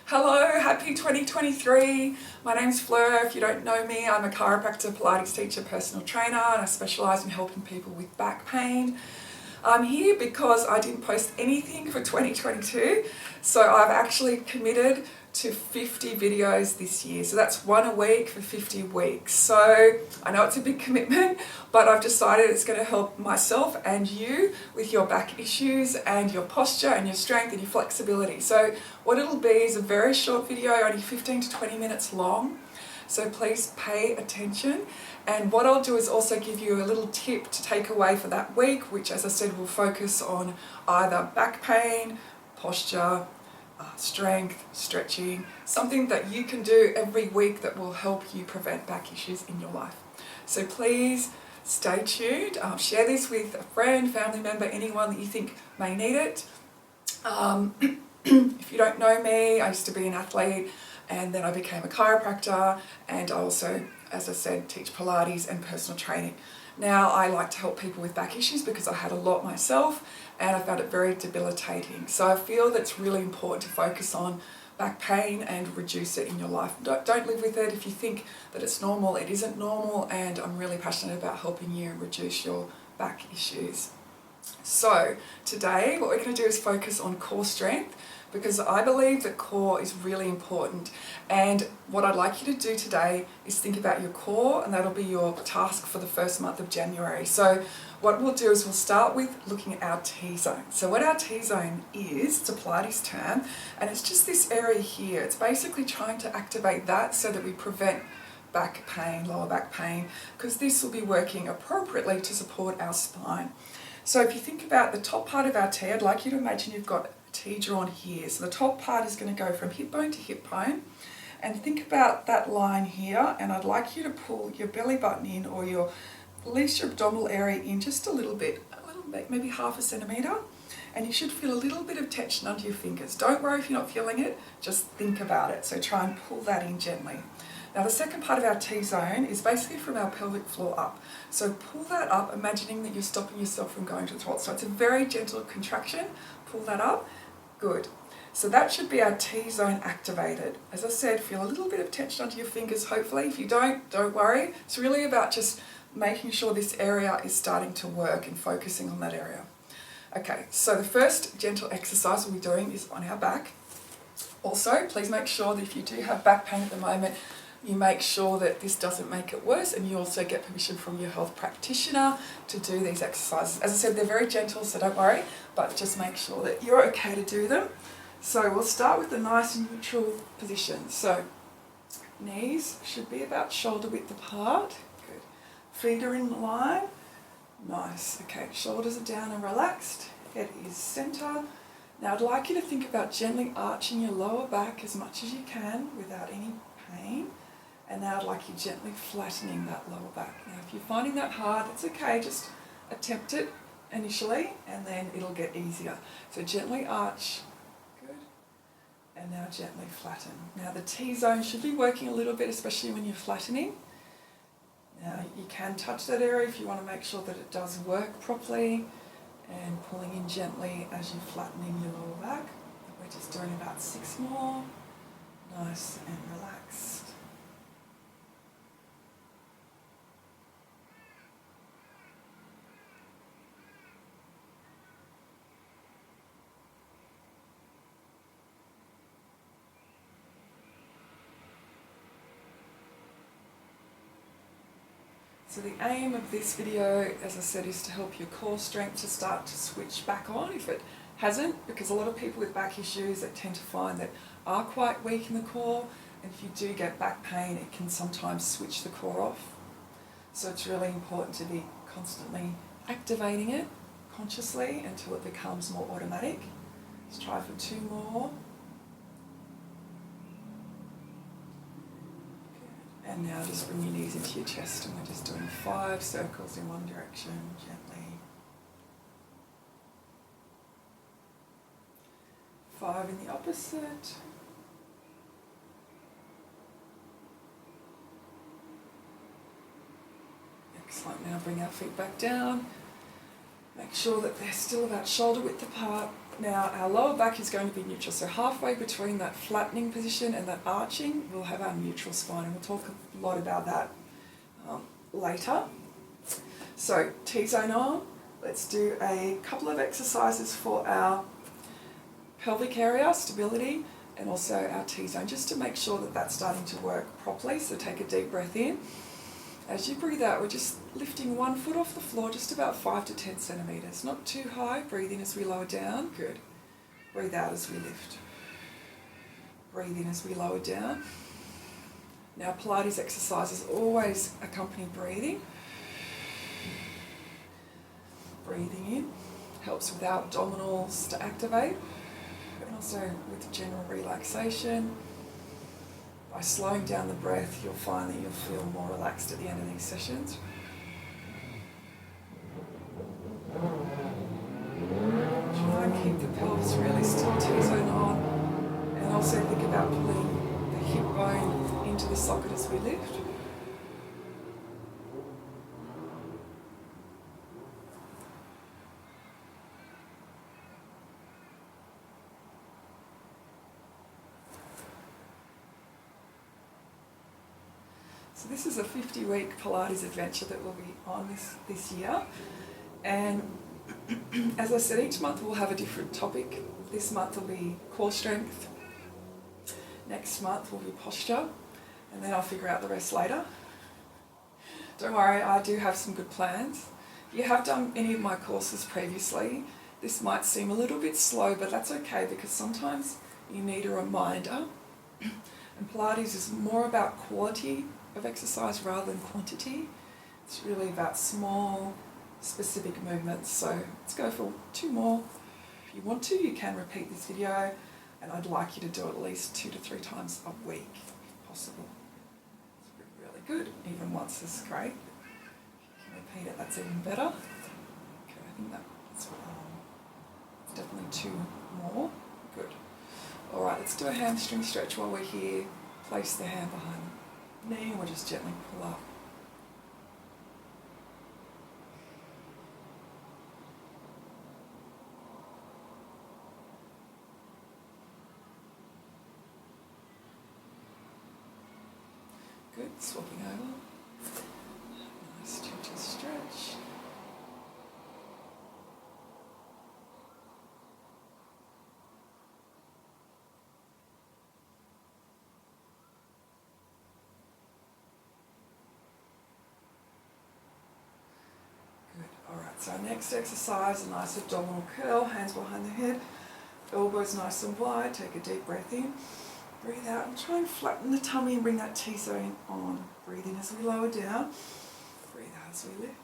Hello, happy 2023. My name's Fleur. If you don't know me, I'm a chiropractor, Pilates teacher, personal trainer, and I specialise in helping people with back pain. I'm here because I didn't post anything for 2022, so I've actually committed to 50 videos this year. So that's one a week for 50 weeks. So I know it's a big commitment, but I've decided it's going to help myself and you with your back issues and your posture and your strength and your flexibility. So what it'll be is a very short video, only 15 to 20 minutes long. So please pay attention. And what I'll do is also give you a little tip to take away for that week, which, as I said, will focus on either back pain, posture, strength, stretching, something that you can do every week that will help you prevent back issues in your life. So please stay tuned. Share this with a friend, family member, anyone that you think may need it. If you don't know me, I used to be an athlete and then I became a chiropractor, and I also, as I said, teach Pilates and personal training. Now I like to help people with back issues because I had a lot myself and I found it very debilitating. So I feel that it's really important to focus on back pain and reduce it in your life. Don't live with it. If you think that it's normal, it isn't normal, and I'm really passionate about helping you reduce your back issues. So today what we're going to do is focus on core strength, because I believe that core is really important. And what I'd like you to do today is think about your core, and that'll be your task for the first month of January. So what we'll do is we'll start with looking at our T-zone. So what our T-zone is, it's a Pilates term, and it's just this area here. It's basically trying to activate that so that we prevent back pain, lower back pain, because this will be working appropriately to support our spine. So if you think about the top part of our T, I'd like you to imagine you've got a T drawn here. So the top part is going to go from hip bone to hip bone. And think about that line here, and I'd like you to pull your belly button in, or at least your abdominal area in just a little bit, maybe half a centimetre. And you should feel a little bit of tension under your fingers. Don't worry if you're not feeling it, just think about it. So try and pull that in gently. Now the second part of our T-zone is basically from our pelvic floor up. So pull that up, imagining that you're stopping yourself from going to the toilet. So it's a very gentle contraction. Pull that up. Good. So that should be our T-zone activated. As I said, feel a little bit of tension under your fingers, hopefully. If you don't worry. It's really about just making sure this area is starting to work and focusing on that area. Okay, so the first gentle exercise we'll be doing is on our back. Also, please make sure that if you do have back pain at the moment, you make sure that this doesn't make it worse, and you also get permission from your health practitioner to do these exercises. As I said, they're very gentle, so don't worry, but just make sure that you're okay to do them. So we'll start with a nice neutral position. So knees should be about shoulder width apart. Good. Feet are in line. Nice. Okay, shoulders are down and relaxed. Head is centre. Now I'd like you to think about gently arching your lower back as much as you can without any pain. And now I'd like you gently flattening that lower back. Now if you're finding that hard, it's okay, just attempt it initially and then it'll get easier. So gently arch, good, and now gently flatten. Now the T-zone should be working a little bit, especially when you're flattening. Now you can touch that area if you want to make sure that it does work properly, and pulling in gently as you're flattening your lower back. We're just doing about 6 more. Nice and relaxed. So the aim of this video, as I said, is to help your core strength to start to switch back on if it hasn't, because a lot of people with back issues that tend to find that are quite weak in the core, and if you do get back pain, it can sometimes switch the core off. So it's really important to be constantly activating it consciously until it becomes more automatic. Let's try for 2 more. And now just bring your knees into your chest, and we're just doing 5 circles in one direction, gently. 5 in the opposite. Excellent. Now bring our feet back down. Make sure that they're still about shoulder width apart. Now our lower back is going to be neutral, so halfway between that flattening position and that arching, we'll have our neutral spine, and we'll talk a lot about that later. So T-zone on, let's do a couple of exercises for our pelvic area, stability, and also our T-zone, just to make sure that that's starting to work properly. So take a deep breath in. As you breathe out, we're just lifting one foot off the floor, just about 5 to 10 centimetres. Not too high. Breathe in as we lower down. Good. Breathe out as we lift. Breathe in as we lower down. Now Pilates exercises always accompany breathing. Breathing in helps with our abdominals to activate, and also with general relaxation. By slowing down the breath, you'll find that you'll feel more relaxed at the end of these sessions. Try and keep the pelvis really still, T-zone on, and also think about pulling the hip bone into the socket as we lift. So this is a 50-week Pilates adventure that we'll be on this year, and as I said, each month we'll have a different topic. This month will be core strength, next month will be posture, and then I'll figure out the rest later. Don't worry, I do have some good plans. If you have done any of my courses previously, this might seem a little bit slow, but that's okay, because sometimes you need a reminder, and Pilates is more about quality of exercise rather than quantity. It's really about small, specific movements. So let's go for 2 more. If you want to, you can repeat this video, and I'd like you to do at least 2 to 3 times a week, if possible. It's really good. Even once is great. If you can repeat it, that's even better. Okay, I think that's definitely 2 more. Good. All right, let's do a hamstring stretch while we're here. Place the hand behind the knee, and we'll just gently pull up. Good, swapping over. Nice gentle stretch. Alright, so our next exercise, a nice abdominal curl, hands behind the head, elbows nice and wide, take a deep breath in, breathe out and try and flatten the tummy and bring that T-zone on. Breathe in as we lower down, breathe out as we lift.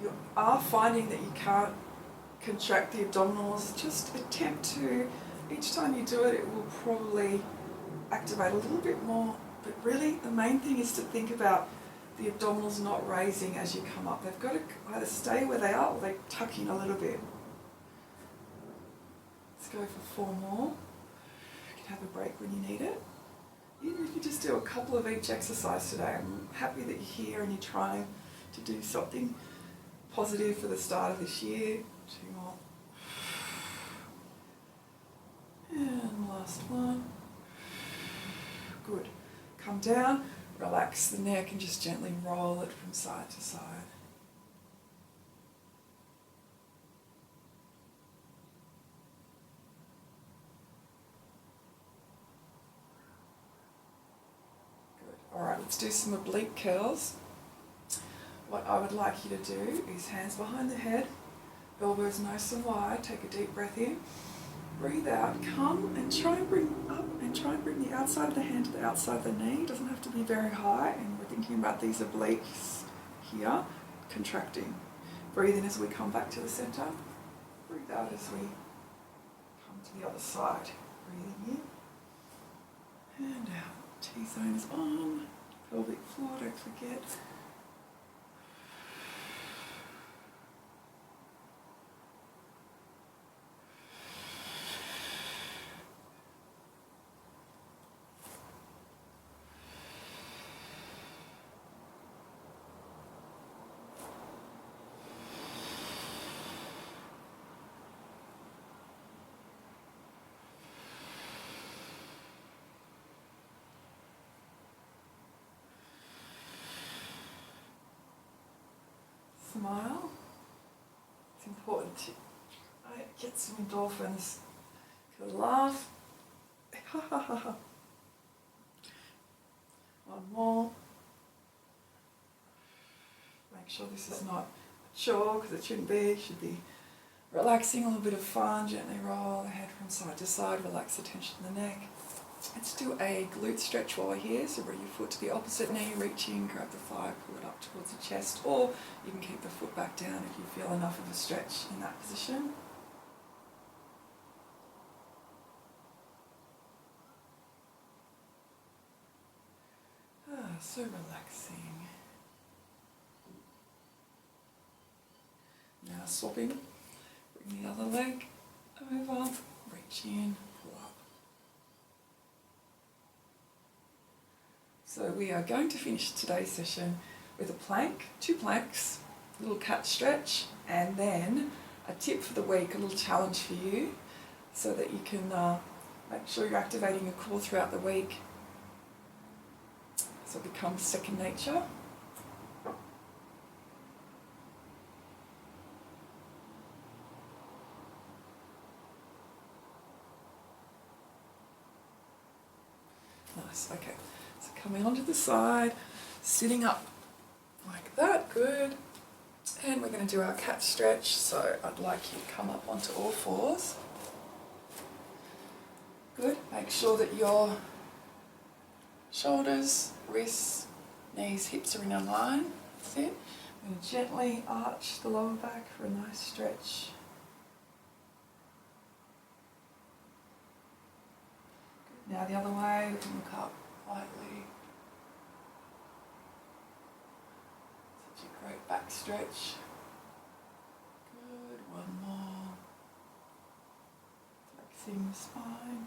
You are finding that you can't contract the abdominals, just attempt to. Each time you do it, it will probably activate a little bit more, but really the main thing is to think about the abdominals not raising as you come up. They've got to either stay where they are or they tuck in a little bit. Let's go for 4 more. You can have a break when you need it. Even if you just do a couple of each exercise today, I'm happy that you're here and you're trying to do something positive for the start of this year. 2 more. And last one. Good. Come down, relax the neck and just gently roll it from side to side. Good. Alright, let's do some oblique curls. What I would like you to do is hands behind the head, elbows nice and wide, take a deep breath in, breathe out, come and try and bring up and try and bring the outside of the hand to the outside of the knee. It doesn't have to be very high, and we're thinking about these obliques here, contracting. Breathe in as we come back to the center, breathe out as we to the other side. Breathing in and out. T-zone is on. Pelvic floor, don't forget. Smile. It's important to get some endorphins. Good laugh. One more. Make sure this is not a chore because it shouldn't be. It should be relaxing, a little bit of fun. Gently roll the head from side to side. Relax the tension in the neck. Let's do a glute stretch while we're here. So bring your foot to the opposite knee, reach in, grab the thigh, pull it up towards the chest, or you can keep the foot back down if you feel enough of a stretch in that position. So relaxing. Now swapping, bring the other leg over, reach in, pull up. So we are going to finish today's session with a plank, 2 planks, a little cat stretch, and then a tip for the week, a little challenge for you so that you can make sure you're activating your core throughout the week so it becomes second nature. Nice, okay. So coming onto the side, sitting up like that, good. And we're going to do our cat stretch, so I'd like you to come up onto all fours. Good, make sure that your shoulders, wrists, knees, hips are in a line. That's it. I'm going to gently arch the lower back for a nice stretch. Good. Now the other way, we can look up lightly. Such a great back stretch. Good, one more. Flexing the spine.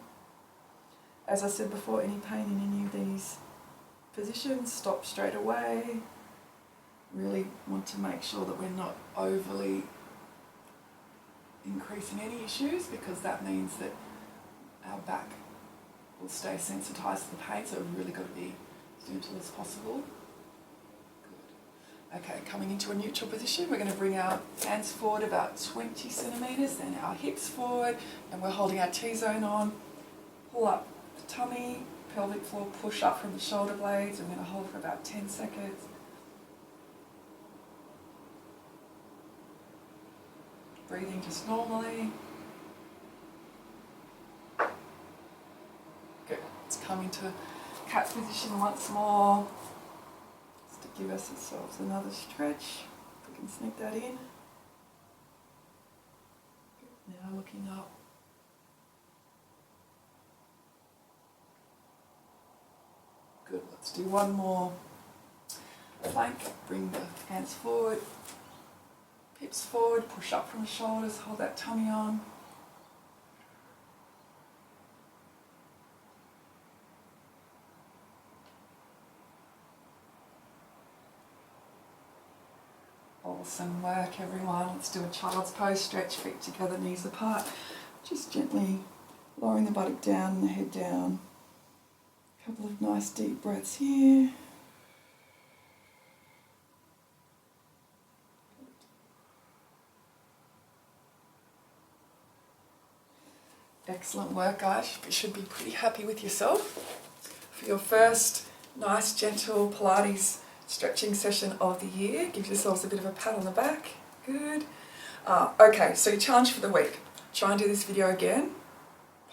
As I said before, any pain in any of these positions, stop straight away. Really want to make sure that we're not overly increasing any issues, because that means that our back will stay sensitized to the pain, so we've really got to be as gentle as possible. Good. Okay, coming into a neutral position, we're going to bring our hands forward about 20 centimetres, then our hips forward, and we're holding our T-zone on. Pull up the tummy, pelvic floor, push up from the shoulder blades. We're going to hold for about 10 seconds. Breathing just normally. Good. Let's come into cat position once more. Just to give ourselves another stretch. If we can sneak that in. Good. Now looking up. Good, let's do one more plank. Bring the hands forward, hips forward, push up from the shoulders, hold that tummy on. Awesome work, everyone. Let's do a child's pose, stretch, feet together, knees apart. Just gently lowering the buttock down and the head down. Couple of nice deep breaths here. Excellent work, guys. You should be pretty happy with yourself for your first nice, gentle Pilates stretching session of the year. Give yourselves a bit of a pat on the back. Good. Okay, so your challenge for the week. Try and do this video again,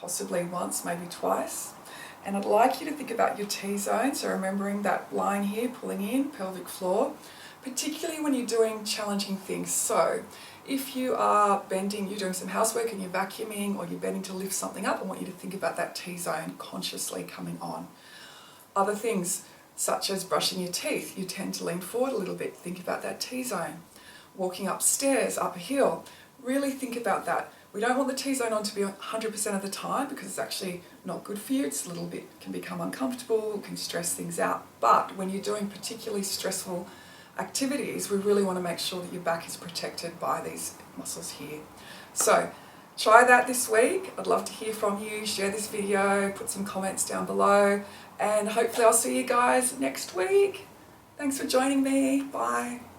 possibly once, maybe twice. And I'd like you to think about your T-zone, so remembering that line here, pulling in, pelvic floor, particularly when you're doing challenging things. So If you are bending, you're doing some housework and you're vacuuming, or you're bending to lift something up, I want you to think about that T-zone consciously coming on. Other things, such as brushing your teeth, you tend to lean forward a little bit, think about that T-zone. Walking upstairs, up a hill, really think about that. We don't want the T-zone on to be 100% of the time because it's actually not good for you. It's a little bit, can become uncomfortable, can stress things out. But when you're doing particularly stressful activities, we really want to make sure that your back is protected by these muscles here. So try that this week. I'd love to hear from you. Share this video, put some comments down below, and hopefully I'll see you guys next week. Thanks for joining me. Bye.